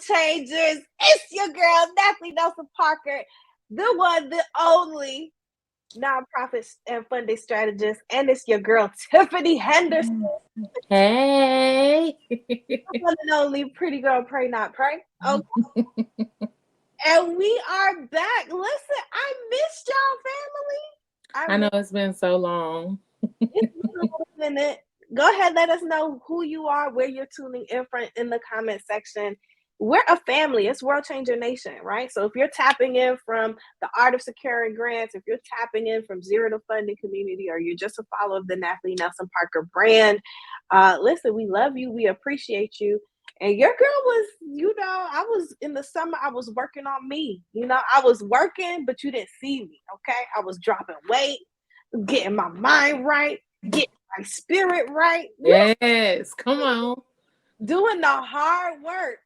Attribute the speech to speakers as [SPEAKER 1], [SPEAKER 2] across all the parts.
[SPEAKER 1] Changers. It's your girl, Natalie Nelson Parker, the one, the only nonprofit and funding strategist. And it's your girl, Tiffany Henderson,
[SPEAKER 2] Hey.
[SPEAKER 1] the one and only pretty girl, pray not pray. Okay. And we are back. Listen, I missed y'all, family.
[SPEAKER 2] I know it's been so long.
[SPEAKER 1] It's been a little minute. Go ahead, let us know who you are, where you're tuning in from in the comment section. We're a family. It's World Changer Nation, right? So if you're tapping in from the Art of Securing Grants, if you're tapping in from Zero to Funding Community, or you're just a follower of the Natalie Nelson Parker brand, listen, we love you. We appreciate you. And your girl was, I was in the summer, I was working on me. I was working, but you didn't see me, okay? I was dropping weight, getting my mind right, getting my spirit right.
[SPEAKER 2] Yes, come on.
[SPEAKER 1] Doing the hard work.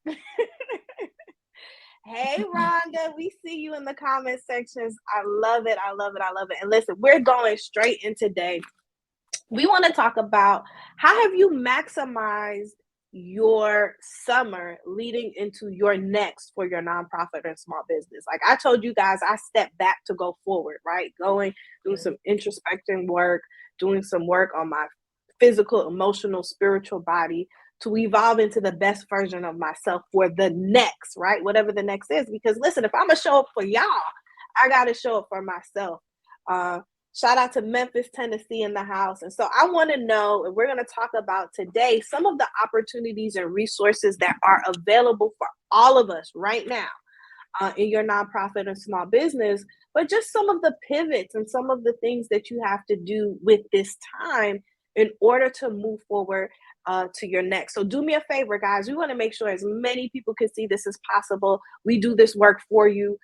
[SPEAKER 1] Hey, Rhonda, we see you in the comment sections. I love it. I love it. I love it. And listen, we're going straight in today. We want to talk about how have you maximized your summer leading into your next for your nonprofit or small business. Like I told you guys, I stepped back to go forward, right? Doing some introspection work, doing some work on my physical, emotional, spiritual body to evolve into the best version of myself for the next, right? Whatever the next is. Because listen, if I'm going to show up for y'all, I got to show up for myself. Shout out to Memphis, Tennessee in the house. And so I want to know, and we're going to talk about today, some of the opportunities and resources that are available for all of us right now in your nonprofit or small business, but just some of the pivots and some of the things that you have to do with this time in order to move forward to your next. So do me a favor, guys. We want to make sure as many people can see this as possible. We do this work for you.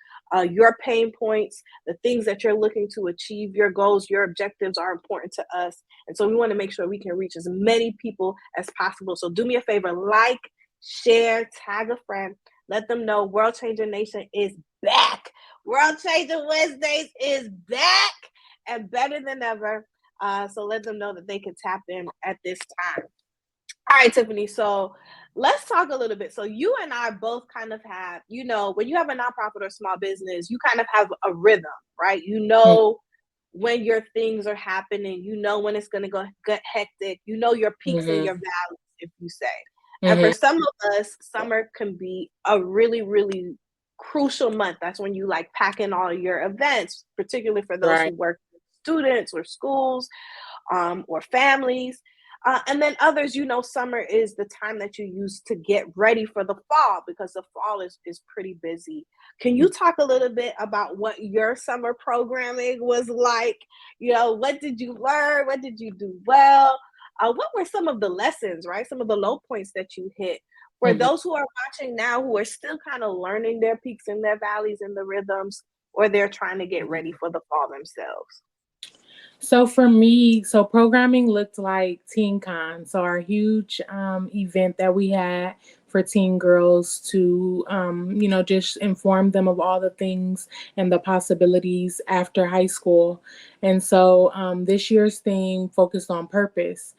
[SPEAKER 1] Your pain points, the things that you're looking to achieve, your goals, your objectives are important to us. And so we want to make sure we can reach as many people as possible. So do me a favor, like, share, tag a friend. Let them know World Changer Nation is back. World Changer Wednesdays is back and better than ever. So let them know that they can tap in at this time. All right, Tiffany. So let's talk a little bit. So you and I both kind of have, when you have a nonprofit or small business, you kind of have a rhythm, right? When your things are happening, when it's going to get hectic, your peaks and your valleys, if you say. And for some of us, summer can be a really, really crucial month. That's when you like pack in all your events, particularly for those who work with students or schools or families. And then others, summer is the time that you use to get ready for the fall because the fall is pretty busy. Can you talk a little bit about what your summer programming was like? What did you learn? What did you do well? What were some of the lessons, right? Some of the low points that you hit for those who are watching now who are still kind of learning their peaks and their valleys and the rhythms, or they're trying to get ready for the fall themselves?
[SPEAKER 2] So for me, programming looked like TeenCon. So our huge event that we had for teen girls to, just inform them of all the things and the possibilities after high school. And so this year's theme focused on purpose.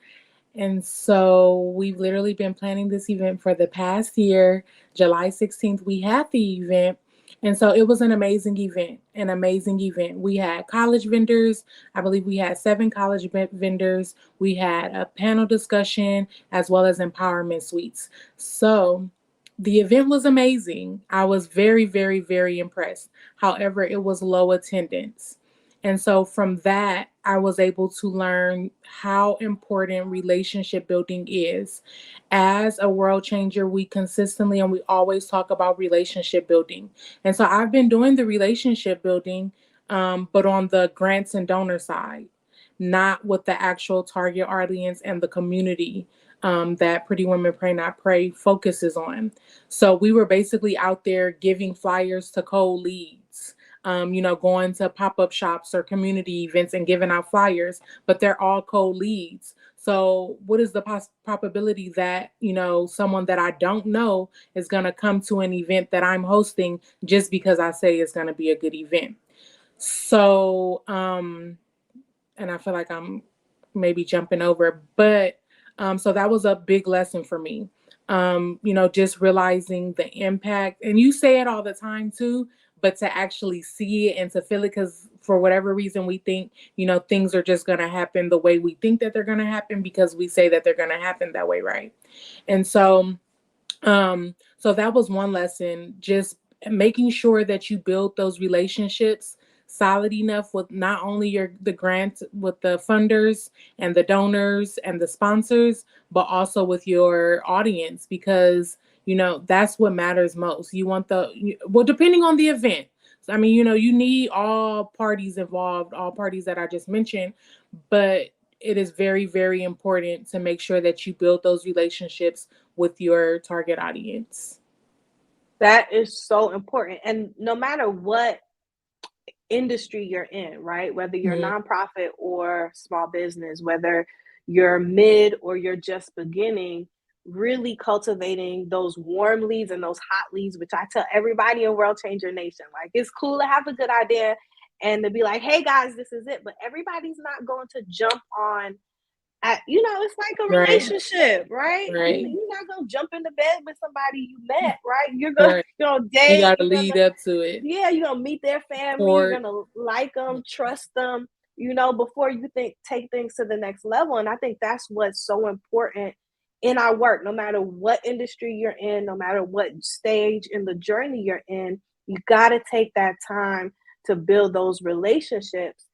[SPEAKER 2] And so we've literally been planning this event for the past year. July 16th, we had the event. And so it was an amazing event, an amazing event. We had college vendors. I believe we had 7 college vendors. We had a panel discussion as well as empowerment suites. So the event was amazing. I was very, very, very impressed. However, it was low attendance. And so from that, I was able to learn how important relationship building is. As a world changer, we consistently and we always talk about relationship building. And so I've been doing the relationship building, but on the grants and donor side, not with the actual target audience and the community that Pretty Women Pray Not Pray focuses on. So we were basically out there giving flyers to cold leads. Going to pop-up shops or community events and giving out flyers, but they're all cold leads. So what is the probability that, someone that I don't know is going to come to an event that I'm hosting just because I say it's going to be a good event? So, and I feel like I'm maybe jumping over, but so that was a big lesson for me. Just realizing the impact. And you say it all the time too, but to actually see it and to feel it, because for whatever reason we think, things are just going to happen the way we think that they're going to happen because we say that they're going to happen that way, right? And so that was one lesson, just making sure that you build those relationships solid enough with not only the grant with the funders and the donors and the sponsors, but also with your audience, because that's what matters most. You want depending on the event. So, I mean, you need all parties involved, all parties that I just mentioned, but it is very, very important to make sure that you build those relationships with your target audience.
[SPEAKER 1] That is so important. And no matter what industry you're in, right? Whether you're nonprofit or small business, whether you're mid or you're just beginning, really cultivating those warm leads and those hot leads, which I tell everybody in World Changer Nation, like, it's cool to have a good idea and to be like, hey guys, this is it. But everybody's not going to jump on it's like a relationship, right?
[SPEAKER 2] Right.
[SPEAKER 1] You're not gonna jump into bed with somebody you met, right? You're gonna date.
[SPEAKER 2] You gotta lead up to it.
[SPEAKER 1] Yeah, you're gonna meet their family. You're gonna like them, trust them, before you take things to the next level. And I think that's what's so important in our work. No matter what industry you're in, no matter what stage in the journey you're in, you gotta take that time to build those relationships.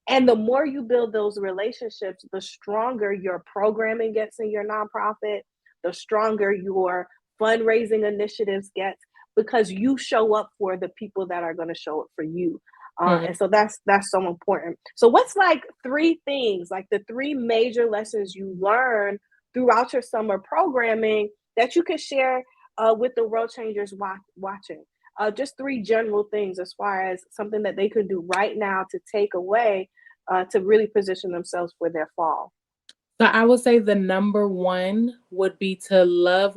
[SPEAKER 1] And the more you build those relationships, the stronger your programming gets in your nonprofit, the stronger your fundraising initiatives get, because you show up for the people that are going to show up for you. And so that's so important. So what's like three things, like the three major lessons you learned throughout your summer programming that you can share with the World Changers watching? Just three general things as far as something that they could do right now to take away to really position themselves for their fall.
[SPEAKER 2] So I would say the number one would be to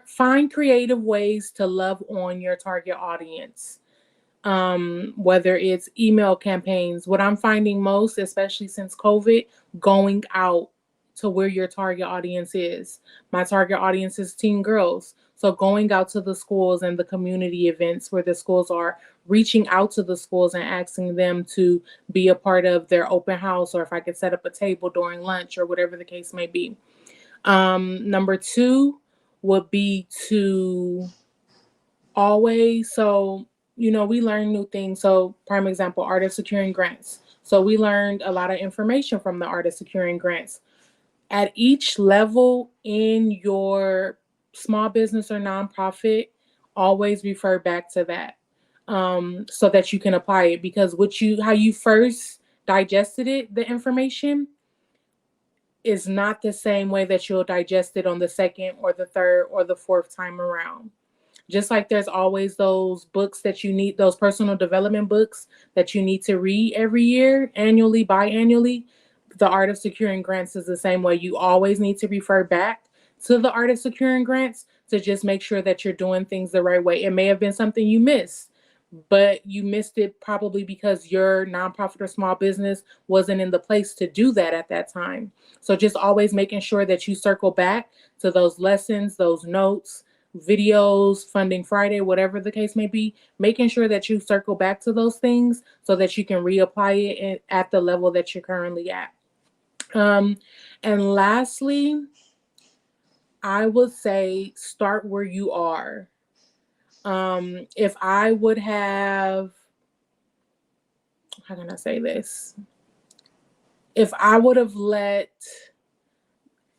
[SPEAKER 2] find creative ways to love on your target audience. Whether it's email campaigns, what I'm finding most, especially since COVID, going out to where your target audience is. My target audience is teen girls. So going out to the schools and the community events where the schools are, reaching out to the schools and asking them to be a part of their open house, or if I could set up a table during lunch or whatever the case may be. Number two would be to always, we learn new things. So prime example, Art of Securing Grants. So we learned a lot of information from the Art of Securing Grants. At each level in your small business or nonprofit, always refer back to that so that you can apply it, because how you first digested the information is not the same way that you'll digest it on the second or the third or the fourth time around. Just like there's always those books that you need, those personal development books that you need to read every year, annually, biannually, the Art of Securing Grants is the same way. You always need to refer back to the Art of Securing Grants to just make sure that you're doing things the right way. It may have been something you missed, but you missed it probably because your nonprofit or small business wasn't in the place to do that at that time. So just always making sure that you circle back to those lessons, those notes, videos, Funding Friday, whatever the case may be, making sure that you circle back to those things so that you can reapply it at the level that you're currently at. And lastly, I would say start where you are. If I would have, how can I say this? If I would have let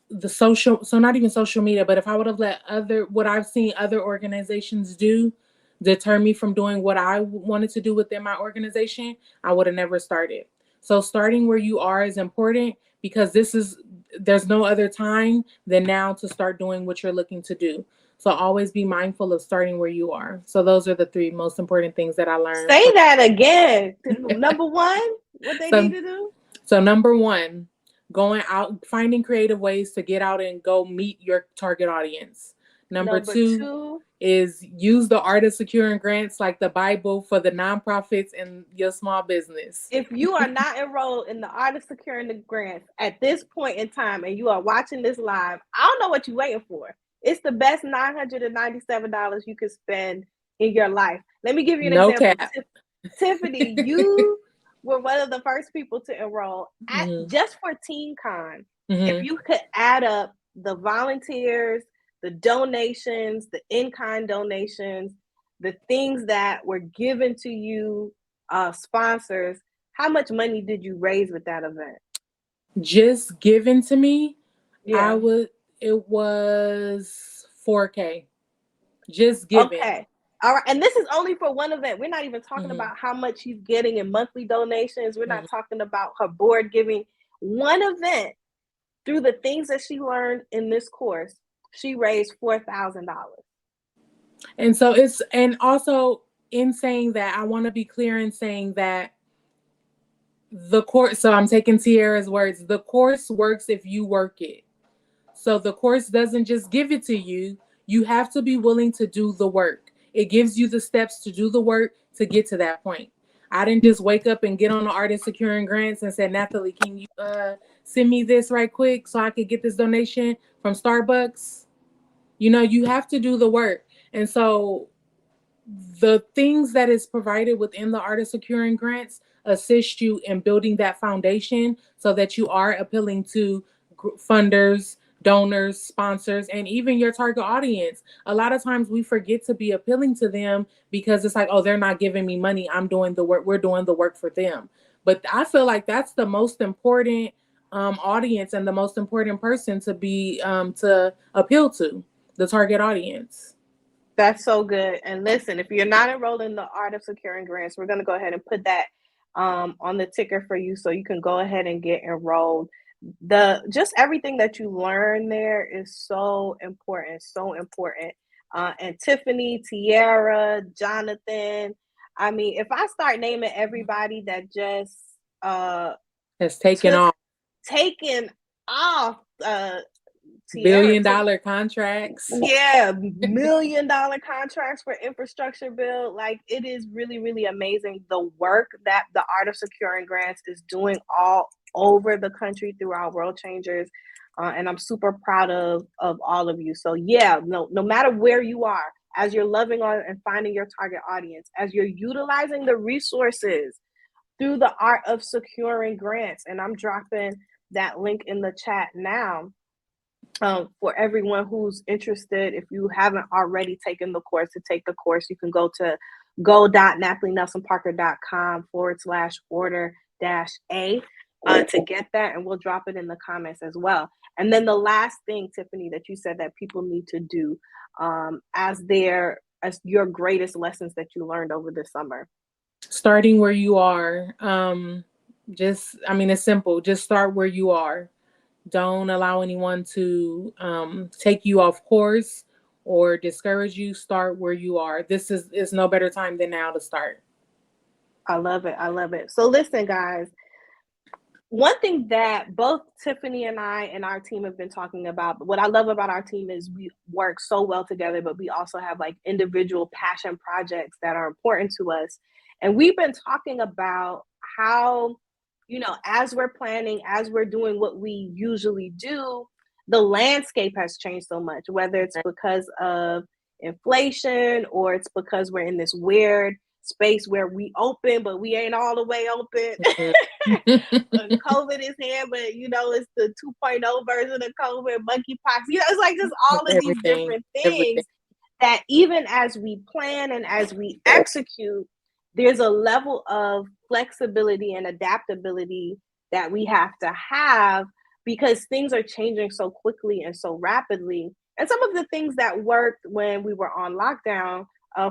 [SPEAKER 2] not even social media, but if I would have let what I've seen other organizations do deter me from doing what I wanted to do within my organization, I would have never started. So starting where you are is important, because there's no other time than now to start doing what you're looking to do. So always be mindful of starting where you are. So those are the three most important things that I learned.
[SPEAKER 1] Say that again. Number one, what they need to do?
[SPEAKER 2] So number one, going out, finding creative ways to get out and go meet your target audience. Number
[SPEAKER 1] Number
[SPEAKER 2] two
[SPEAKER 1] two,
[SPEAKER 2] is use the art of securing grants like the Bible for the nonprofits and your small business.
[SPEAKER 1] if you are not enrolled in the art of securing the grants at this point in time and you are watching this live, I don't know what you're waiting for. It's the best $997 you could spend in your life. Let me give you an
[SPEAKER 2] No
[SPEAKER 1] example.
[SPEAKER 2] cap.
[SPEAKER 1] Tiffany, you were one of the first people to enroll at just for TeenCon. If you could add up the volunteers, the donations, the in-kind donations, the things that were given to you, sponsors, how much money did you raise with that event?
[SPEAKER 2] Just given to me,
[SPEAKER 1] Yeah.
[SPEAKER 2] it was $4K. Just given.
[SPEAKER 1] Okay. All right. And this is only for one event. We're not even talking about how much she's getting in monthly donations. We're not talking about her board giving. One event, through the things that she learned in this course, she raised $4,000.
[SPEAKER 2] And so and also in saying that, I want to be clear in saying that the course, so I'm taking Tiara's words, the course works if you work it. So the course doesn't just give it to you. You have to be willing to do the work. It gives you the steps to do the work to get to that point. I didn't just wake up and get on the art of securing grants and said, Nathalie, can you send me this right quick so I could get this donation from Starbucks? You know, you have to do the work. And so the things that is provided within the art of securing grants assist you in building that foundation so that you are appealing to funders, donors, sponsors, and even your target audience. A lot of times we forget to be appealing to them because it's like, oh, they're not giving me money. I'm doing the work. We're doing the work for them. But I feel like that's the most important audience and the most important person to be to appeal to, the target audience.
[SPEAKER 1] That's so good. And listen, if you're not enrolled in the art of securing grants, we're going to go ahead and put that on the ticker for you so you can go ahead and get enrolled. Just everything that you learn there is so important, so important. And Tiffany, Tiara, Jonathan, I mean, if I start naming everybody that just
[SPEAKER 2] has taken
[SPEAKER 1] off,
[SPEAKER 2] billion-dollar contracts.
[SPEAKER 1] Yeah, million-dollar contracts for infrastructure build. Like, it is really, really amazing the work that the art of securing grants is doing all over the country through our World Changers. And I'm super proud of all of you. So yeah, no matter where you are, as you're loving on and finding your target audience, as you're utilizing the resources through the art of securing grants, and I'm dropping that link in the chat now. For everyone who's interested, if you haven't already taken the course, to take the course, you can go to go.nathalienelsonparker.com/order-A to get that, and we'll drop it in the comments as well. And then the last thing, Tiffany, that you said that people need to do as your greatest lessons that you learned over the summer.
[SPEAKER 2] Starting where you are. It's simple. Just start where you are. Don't allow anyone to take you off course or discourage you. Start where you are. This is no better time than now to start.
[SPEAKER 1] I love it. I love it. So listen, guys, one thing that both Tiffany and I and our team have been talking about, what I love about our team is we work so well together, but we also have like individual passion projects that are important to us. And we've been talking about how, as we're planning, as we're doing what we usually do, the landscape has changed so much, whether it's because of inflation or it's because we're in this weird space where we open, but we ain't all the way open. COVID is here, but it's the 2.0 version of COVID, monkeypox. It's like just all of these different things that even as we plan and as we execute, there's a level of flexibility and adaptability that we have to have because things are changing so quickly and so rapidly. And some of the things that worked when we were on lockdown,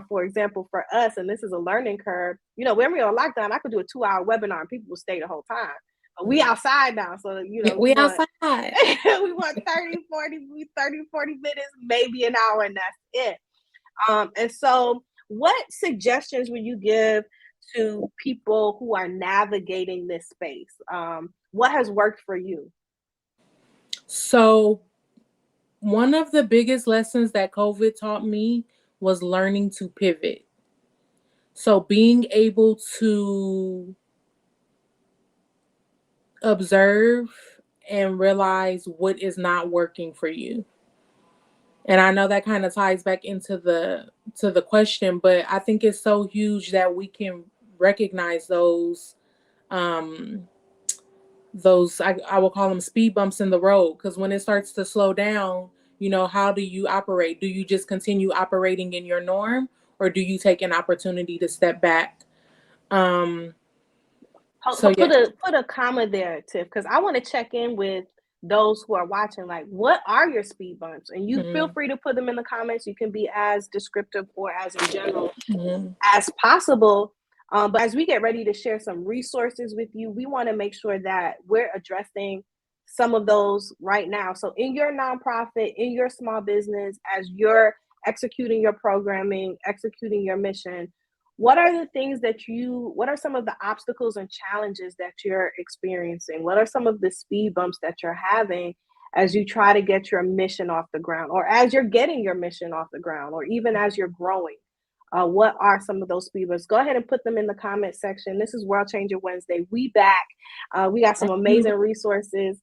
[SPEAKER 1] for example, for us, and this is a learning curve, when we were on lockdown, I could do a 2-hour webinar and people would stay the whole time. But we outside now, so
[SPEAKER 2] we outside.
[SPEAKER 1] We want 30, 40 minutes, maybe an hour, and that's it. And so what suggestions would you give to people who are navigating this space? What has worked for you?
[SPEAKER 2] So one of the biggest lessons that COVID taught me was learning to pivot. So being able to observe and realize what is not working for you. And I know that kind of ties back into the question, but I think it's so huge that we can recognize um those I will call them speed bumps in the road, because when it starts to slow down, how do you operate? Do you just continue operating in your norm, or do you take an opportunity to step back? um so yeah.
[SPEAKER 1] Put a comma there, Tiff, because I want to check in with those who are watching. Like, what are your speed bumps? And you feel free to put them in the comments. You can be as descriptive or as in general as possible. But as we get ready to share some resources with you, we want to make sure that we're addressing some of those right now. So in your nonprofit, in your small business, as you're executing your programming, executing your mission, what are the things what are some of the obstacles and challenges that you're experiencing? What are some of the speed bumps that you're having as you try to get your mission off the ground, or as you're getting your mission off the ground, or even as you're growing? What are some of those speed bumps? Go ahead and put them in the comment section. This is World Changer Wednesday. We back. We got some amazing resources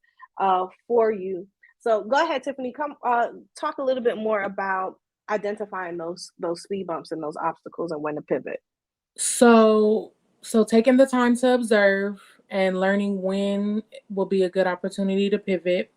[SPEAKER 1] for you. So go ahead, Tiffany. Come talk a little bit more about identifying those speed bumps and those obstacles and when to pivot.
[SPEAKER 2] So taking the time to observe and learning when will be a good opportunity to pivot.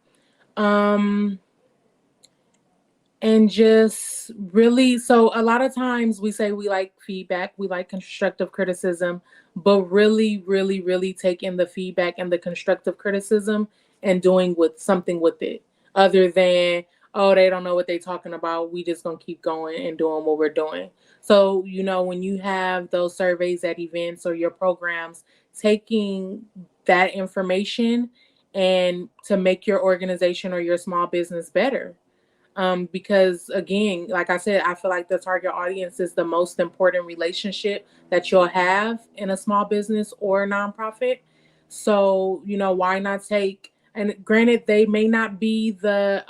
[SPEAKER 2] And just really, so a lot of times we say we like feedback, we like constructive criticism, but really, really, really taking the feedback and the constructive criticism and doing something with it, other than, oh, they don't know what they're talking about, we just gonna keep going and doing what we're doing. So, when you have those surveys at events or your programs, taking that information and to make your organization or your small business better. Because again, like I said, I feel like the target audience is the most important relationship that you'll have in a small business or a nonprofit. So, why not take, and granted, they may not be the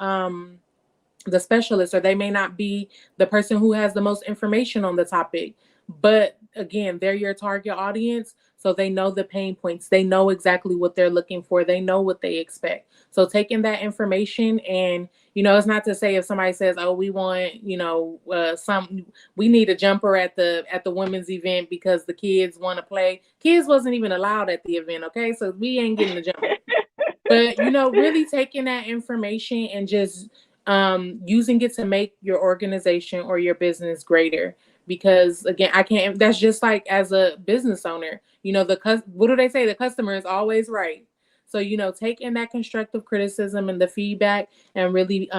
[SPEAKER 2] specialist, or they may not be the person who has the most information on the topic, but again, they're your target audience, so they know the pain points, they know exactly what they're looking for, they know what they expect. So taking that information, and it's not to say if somebody says, oh, we want we need a jumper at the women's event because the kids want to play. Kids wasn't even allowed at the event, okay, so we ain't getting the jumper. But really taking that information and just using it to make your organization or your business greater. Because again, that's just like as a business owner, what do they say? The customer is always right. So, taking that constructive criticism and the feedback and really,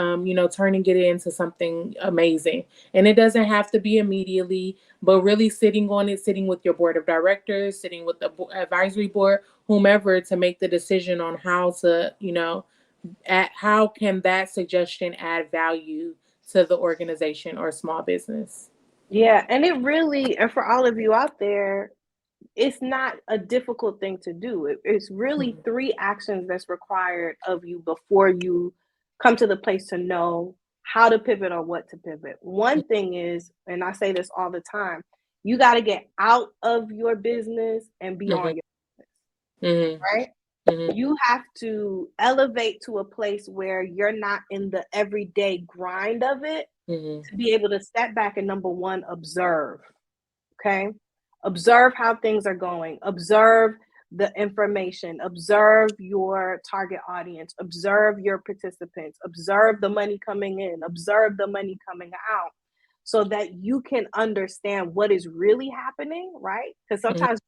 [SPEAKER 2] turning it into something amazing. And it doesn't have to be immediately, but really sitting with your board of directors, sitting with the advisory board, whomever, to make the decision on how to, how can that suggestion add value to the organization or small business.
[SPEAKER 1] Yeah, and and for all of you out there, it's not a difficult thing to do. It's really 3 actions that's required of you before you come to the place to know how to pivot or what to pivot. One thing is, and I say this all the time, you got to get out of your business and be on your business, right? You have to elevate to a place where you're not in the everyday grind of it, to be able to step back and, number one, observe. Okay. Observe how things are going. Observe the information. Observe your target audience. Observe your participants. Observe the money coming in. Observe the money coming out, so that you can understand what is really happening, right? Because sometimes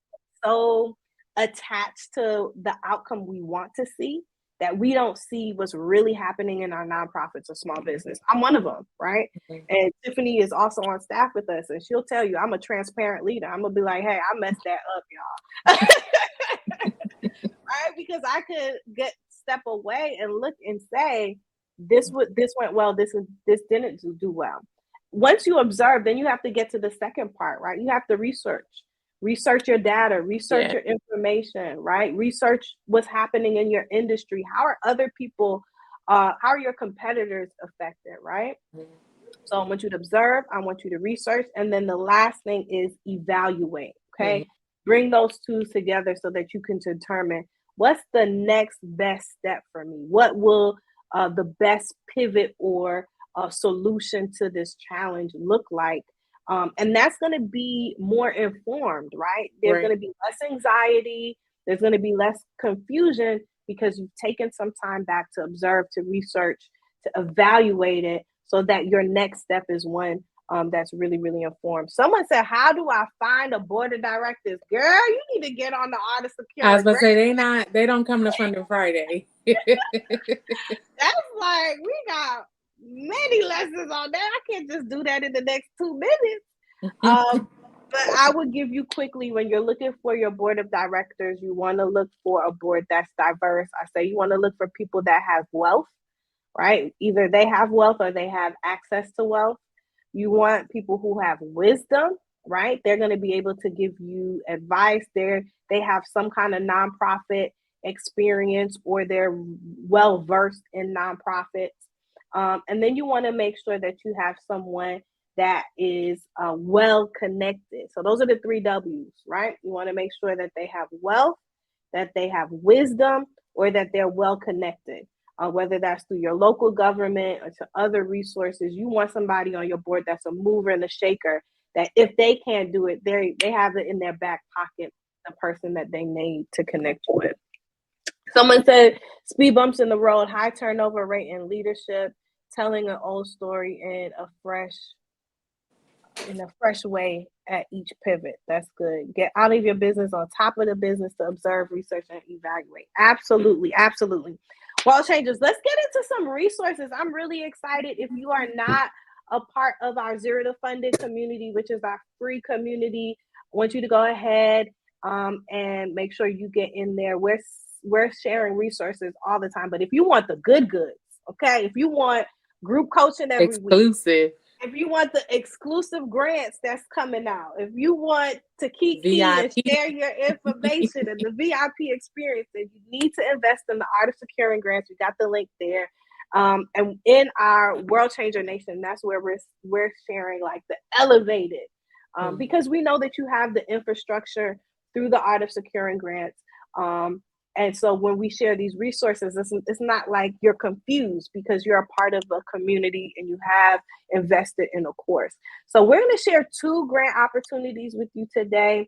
[SPEAKER 1] we're so attached to the outcome we want to see that we don't see what's really happening in our nonprofits or small business. I'm one of them, right? And Tiffany is also on staff with us, and she'll tell you I'm a transparent leader. I'm gonna be like, hey, I messed that up, y'all. Right? Because I could step away and look and say, this went well, this didn't do well. Once you observe, then you have to get to the second part, right? You have to research your data, research your information, right? Research what's happening in your industry. How are other people how are your competitors affected, right? So I want you to observe, I want you to research, and then the last thing is evaluate. Okay. Bring those two together so that you can determine what's the next best step for me. What will the best pivot or solution to this challenge look like? And that's going to be more informed, right? There's going to be less anxiety. There's going to be less confusion because you've taken some time back to observe, to research, to evaluate it, so that your next step is one that's really, really informed. Someone said, how do I find a board of directors? Girl, you need to get on the Art of Securing.
[SPEAKER 2] I was about to say, they don't come to Funding Friday.
[SPEAKER 1] That's like, we got many lessons on that. I can't just do that in the next 2 minutes. But I would give you quickly, when you're looking for your board of directors, you want to look for a board that's diverse. I say you want to look for people that have wealth, right? Either they have wealth or they have access to wealth. You want people who have wisdom, right? They're going to be able to give you advice. They have some kind of nonprofit experience, or they're well versed in nonprofits. And then you want to make sure that you have someone that is well connected. So those are the 3 W's, right? You want to make sure that they have wealth, that they have wisdom, or that they're well connected. Whether that's through your local government or to other resources, you want somebody on your board that's a mover and a shaker, that if they can't do it, they have it in their back pocket, the person that they need to connect with. Someone said, speed bumps in the road, high turnover rate in leadership, telling an old story in a fresh way at each pivot. That's good. Get out of your business, on top of the business, to observe, research, and evaluate. Absolutely. Absolutely. World Changers, let's get into some resources. I'm really excited. If you are not a part of our Zero to Funded community, which is our free community, I want you to go ahead and make sure you get in there. We're sharing resources all the time. But if you want the good goods, okay, if you want group coaching every week, if you want the exclusive grants that's coming out, if you want to keep and share your information and the VIP experience, then you need to invest in the Art of Securing Grants. We got the link there. And in our World Changer Nation, that's where we're sharing like the elevated, because we know that you have the infrastructure through the Art of Securing Grants. And so when we share these resources, it's not like you're confused, because you're a part of a community and you have invested in a course. So we're going to share 2 grant opportunities with you today.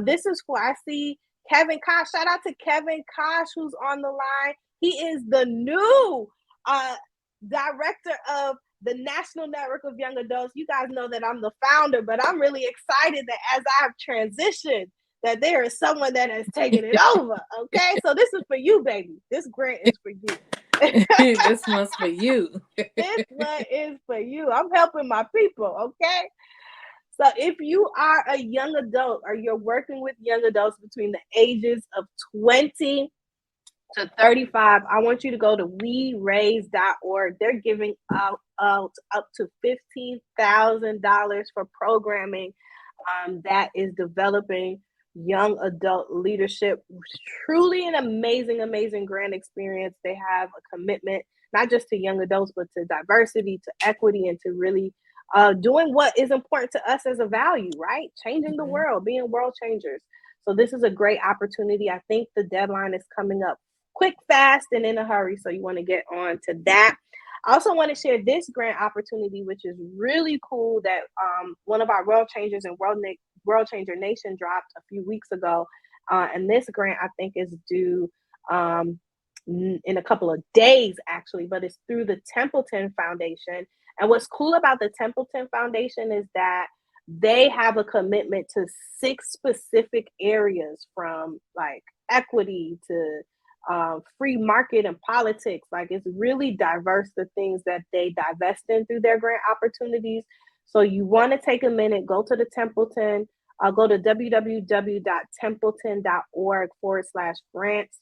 [SPEAKER 1] This is for, I see Kevin Kosh. Shout out to Kevin Kosh, who's on the line. He is the new director of the National Network of Young Adults. You guys know that I'm the founder, but I'm really excited that as I've transitioned, that there is someone that has taken it over. Okay, so this is for you, baby. This grant is for you.
[SPEAKER 2] This one's for you.
[SPEAKER 1] This one is for you. I'm helping my people. Okay. So if you are a young adult, or you're working with young adults between the ages of 20 to 35, I want you to go to WeRaise.org. They're giving out up to $15,000 for programming that is developing young adult leadership. Truly an amazing grant experience. They have a commitment not just to young adults, but to diversity, to equity, and to really doing what is important to us as a value, right? Changing the world, being world changers. So this is a great opportunity. I think the deadline is coming up quick, fast, and in a hurry. So you want to get on to that. I also want to share this grant opportunity, which is really cool, that one of our World Changers and World Changer Nation dropped a few weeks ago. And this grant, I think, is due in a couple of days, actually, but it's through the Templeton Foundation. And what's cool about the Templeton Foundation is that they have a commitment to 6 specific areas, from like equity to free market and politics. Like, it's really diverse, the things that they divest in through their grant opportunities. So you want to take a minute, go to the Templeton, go to www.templeton.org/grants.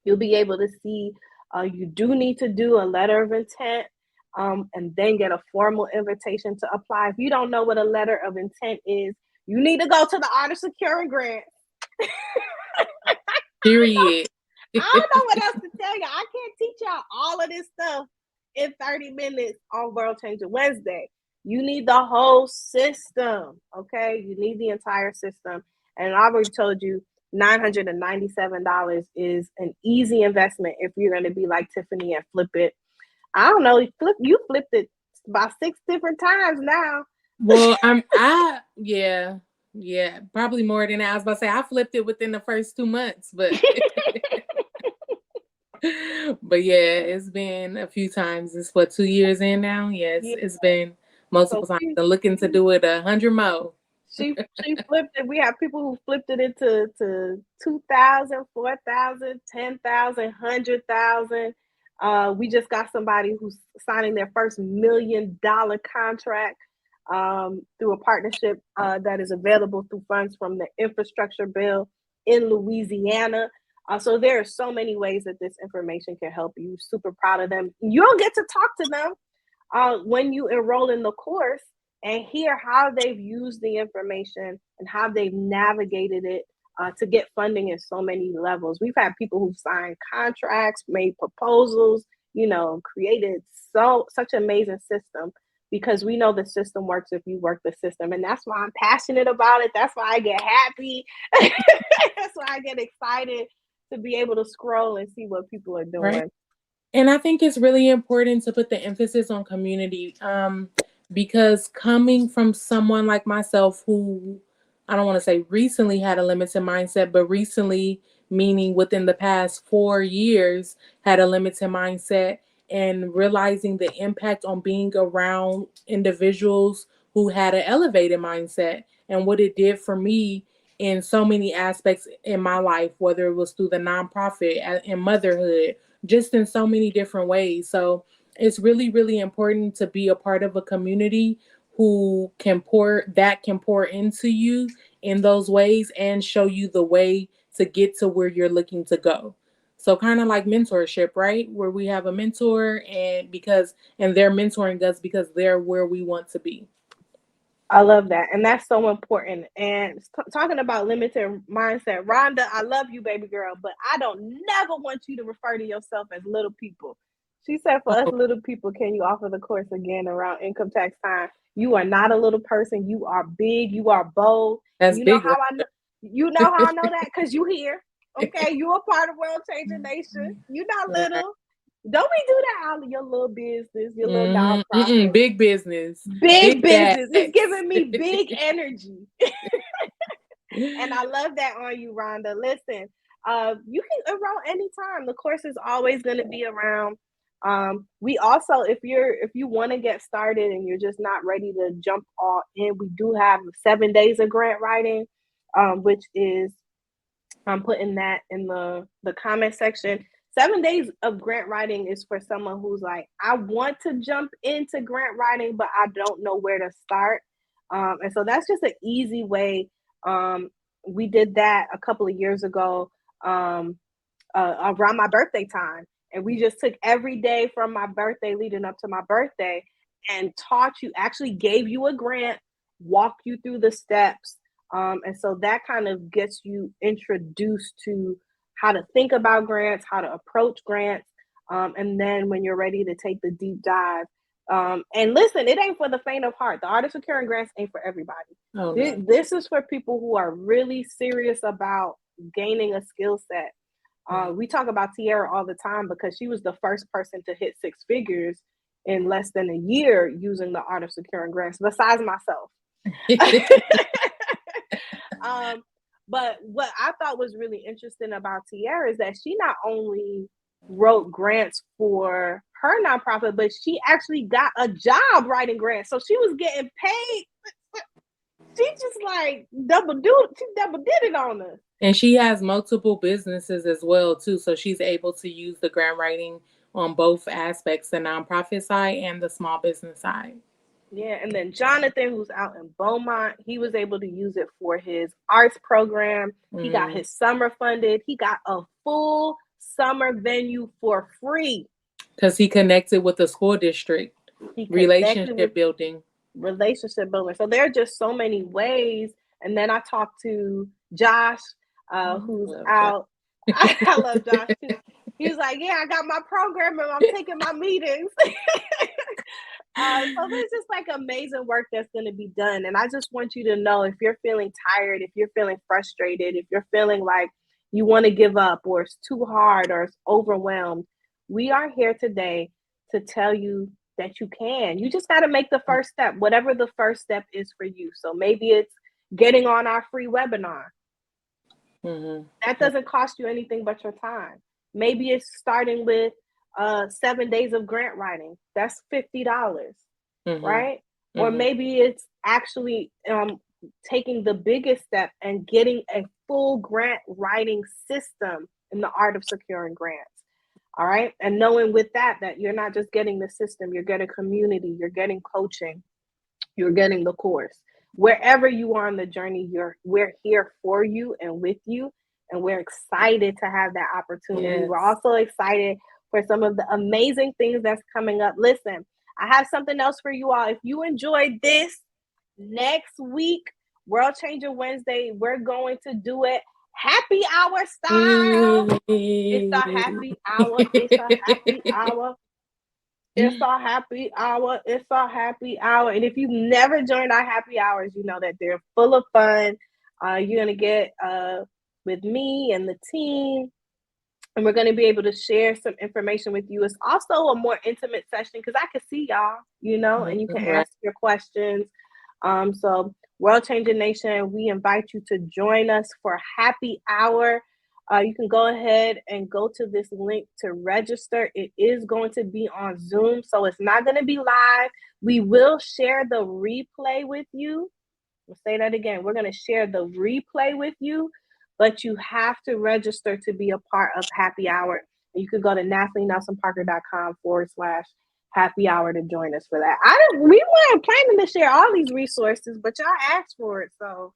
[SPEAKER 1] You'll be able to see you do need to do a letter of intent, and then get a formal invitation to apply. If you don't know what a letter of intent is, you need to go to the Art of Securing Grants.
[SPEAKER 2] Period.
[SPEAKER 1] I don't know what else to tell you, I can't teach y'all all of this stuff in 30 minutes on World Changer Wednesday. You need the whole system, okay? You need the entire system. And I already told you, $997 is an easy investment if you're going to be like Tiffany and flip it. I don't know, you flipped it about 6 different times now.
[SPEAKER 2] Well, yeah, probably more than that. I was about to say I flipped it within the first 2 months, but but yeah, it's been a few times. It's what, 2 years in now? Yes,
[SPEAKER 1] Yeah.
[SPEAKER 2] it's been multiple times. I'm looking to do it 100 more.
[SPEAKER 1] She flipped it. We have people who flipped it into 2,000, 4,000, 10,000, 100,000. We just got somebody who's signing their first $1 million contract through a partnership that is available through funds from the infrastructure bill in Louisiana. So there are so many ways that this information can help you. Super proud of them. You don't get to talk to them when you enroll in the course and hear how they've used the information and how they've navigated it to get funding in so many levels. We've had people who've signed contracts, made proposals, created such an amazing system, because we know the system works if you work the system. And that's why I'm passionate about it. That's why I get happy. That's why I get excited to be able to scroll and see what people are doing.
[SPEAKER 2] Right. And I think it's really important to put the emphasis on community, because coming from someone like myself who, I don't want to say recently had a limited mindset, but recently, meaning within the past 4 years, had a limited mindset, and realizing the impact on being around individuals who had an elevated mindset and what it did for me in so many aspects in my life, whether it was through the nonprofit, in motherhood, just in so many different ways. So it's really, really important to be a part of a community who can pour into you in those ways and show you the way to get to where you're looking to go. So kind of like mentorship, right? Where we have a mentor and they're mentoring us because they're where we want to be.
[SPEAKER 1] I love that. And that's so important. And talking about limited mindset, Rhonda, I love you, baby girl, but I don't never want you to refer to yourself as little people. She said, for us little people, can you offer the course again around income tax time? You are not a little person. You are big. You are bold.
[SPEAKER 2] That's
[SPEAKER 1] you know
[SPEAKER 2] big.
[SPEAKER 1] How I know. You know how I know that? Because you here. Okay, you are part of World Changer Nation. You're not little. Don't we do that out of your little business, your little nonprofit?
[SPEAKER 2] Big business.
[SPEAKER 1] Big business. It's giving me big energy. And I love that on you, Rhonda. Listen, you can enroll anytime. The course is always going to be around. We also, if you want to get started and you're just not ready to jump all in, we do have 7 days of grant writing, which is, I'm putting that in the comment section. 7 days of grant writing is for someone who's like, I want to jump into grant writing, but I don't know where to start. And so that's just an easy way. We did that a couple of years ago around my birthday time. And we just took every day from my birthday leading up to my birthday and actually gave you a grant, walked you through the steps. And so that kind of gets you introduced to how to think about grants, how to approach grants. And then when you're ready to take the deep dive, and listen, it ain't for the faint of heart. The Art of Securing Grants ain't for everybody. Oh, no. This is for people who are really serious about gaining a skill set. We talk about Tiara all the time because she was the first person to hit 6 figures in less than a year using the Art of Securing Grants, besides myself. But what I thought was really interesting about Tiara is that she not only wrote grants for her nonprofit, but she actually got a job writing grants. So she was getting paid. She just like double did it on us.
[SPEAKER 2] And she has multiple businesses as well too. So she's able to use the grant writing on both aspects, the nonprofit side and the small business side.
[SPEAKER 1] Yeah, and then Jonathan, who's out in Beaumont, he was able to use it for his arts program. He got his summer funded. He got a full summer venue for free.
[SPEAKER 2] Because he connected with the school district. Relationship building.
[SPEAKER 1] So there are just so many ways. And then I talked to Josh, who's out. I love Josh too. He was like, yeah, I got my program and I'm taking my meetings. So there's just like amazing work that's going to be done. And I just want you to know, if you're feeling tired, if you're feeling frustrated, if you're feeling like you want to give up or it's too hard or it's overwhelmed, we are here today to tell you that you can. You just got to make the first step, whatever the first step is for you. So maybe it's getting on our free webinar.
[SPEAKER 2] Mm-hmm.
[SPEAKER 1] That doesn't cost you anything but your time. Maybe it's starting with 7 days of grant writing. That's $50,
[SPEAKER 2] Mm-hmm.
[SPEAKER 1] right?
[SPEAKER 2] Mm-hmm.
[SPEAKER 1] Or maybe it's actually taking the biggest step and getting a full grant writing system in the art of securing grants. All right. And knowing with that you're not just getting the system, you're getting community, you're getting coaching, you're getting the course. Wherever you are on the journey, we're here for you and with you. And we're excited to have that opportunity. Yes. We're also excited for some of the amazing things that's coming up. Listen, I have something else for you all. If you enjoyed this, next week, World Changer Wednesday, we're going to do it happy hour style. It's a happy hour. It's a happy hour. It's a happy hour. It's a happy hour. And if you've never joined our happy hours, you know that they're full of fun. You're going to get with me and the team, and we're going to be able to share some information with you. It's also a more intimate session because I can see y'all, you know, and you can ask your questions. So World Changer Nation, we invite you to join us for happy hour. You can go ahead and go to this link to register. It is going to be on Zoom, so it's not going to be live. We will share the replay with you. We'll say that again. We're going to share the replay with you, but you have to register to be a part of happy hour. You can go to NathalieNelsonParker.com/happy hour to join us for that. We weren't planning to share all these resources, but y'all asked for it, so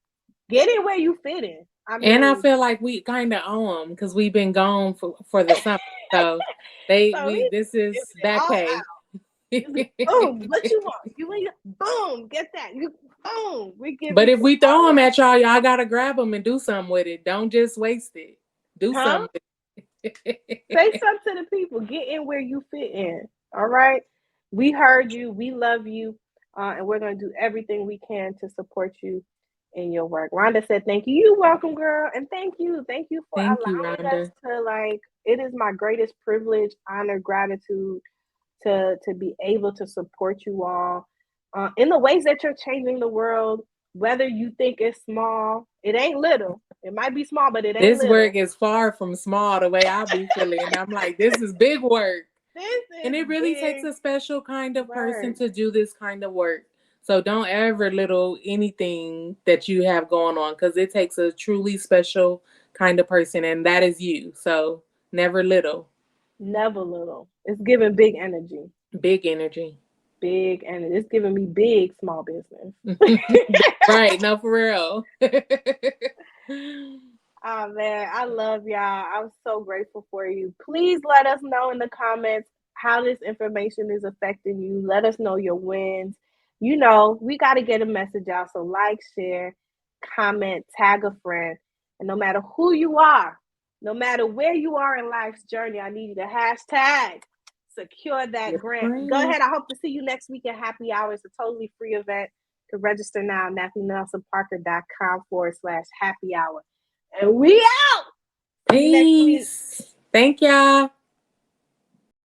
[SPEAKER 1] get it where you fit in.
[SPEAKER 2] I feel like we kind of owe them because we've been gone for the summer. So this is back pay.
[SPEAKER 1] Boom, what you want? Boom, get that. Boom, we give.
[SPEAKER 2] But if we throw them at y'all gotta grab them and do something with it. Don't just waste it. Do something.
[SPEAKER 1] Say something to the people. Get in where you fit in. All right. We heard you. We love you, and we're gonna do everything we can to support you in your work. Rhonda said, "Thank you." You're welcome, girl, and thank you for allowing us to It is my greatest privilege, honor, gratitude to be able to support you all in the ways that you're changing the world. Whether you think it's small, it ain't little. It might be small, but it ain't
[SPEAKER 2] this
[SPEAKER 1] little.
[SPEAKER 2] Work is far from small the way I be feeling. I'm like, this is big work. And it really takes a special kind of person to do this kind of work. So don't ever little anything that you have going on, because it takes a truly special kind of person, and that is you. So never little.
[SPEAKER 1] Never little. It's giving big energy.
[SPEAKER 2] Big energy.
[SPEAKER 1] Big energy. It's giving me big small business.
[SPEAKER 2] Right. No, for real.
[SPEAKER 1] Oh, man. I love y'all. I'm so grateful for you. Please let us know in the comments how this information is affecting you. Let us know your wins. You know, we got to get a message out. So like, share, comment, tag a friend. And no matter who you are, no matter where you are in life's journey, I need you to hashtag secure that grant. Go ahead. I hope to see you next week at Happy Hour. It's a totally free event. To register now, NathalieNelsonParker.com/happy hour. And we out.
[SPEAKER 2] Peace. Thank y'all.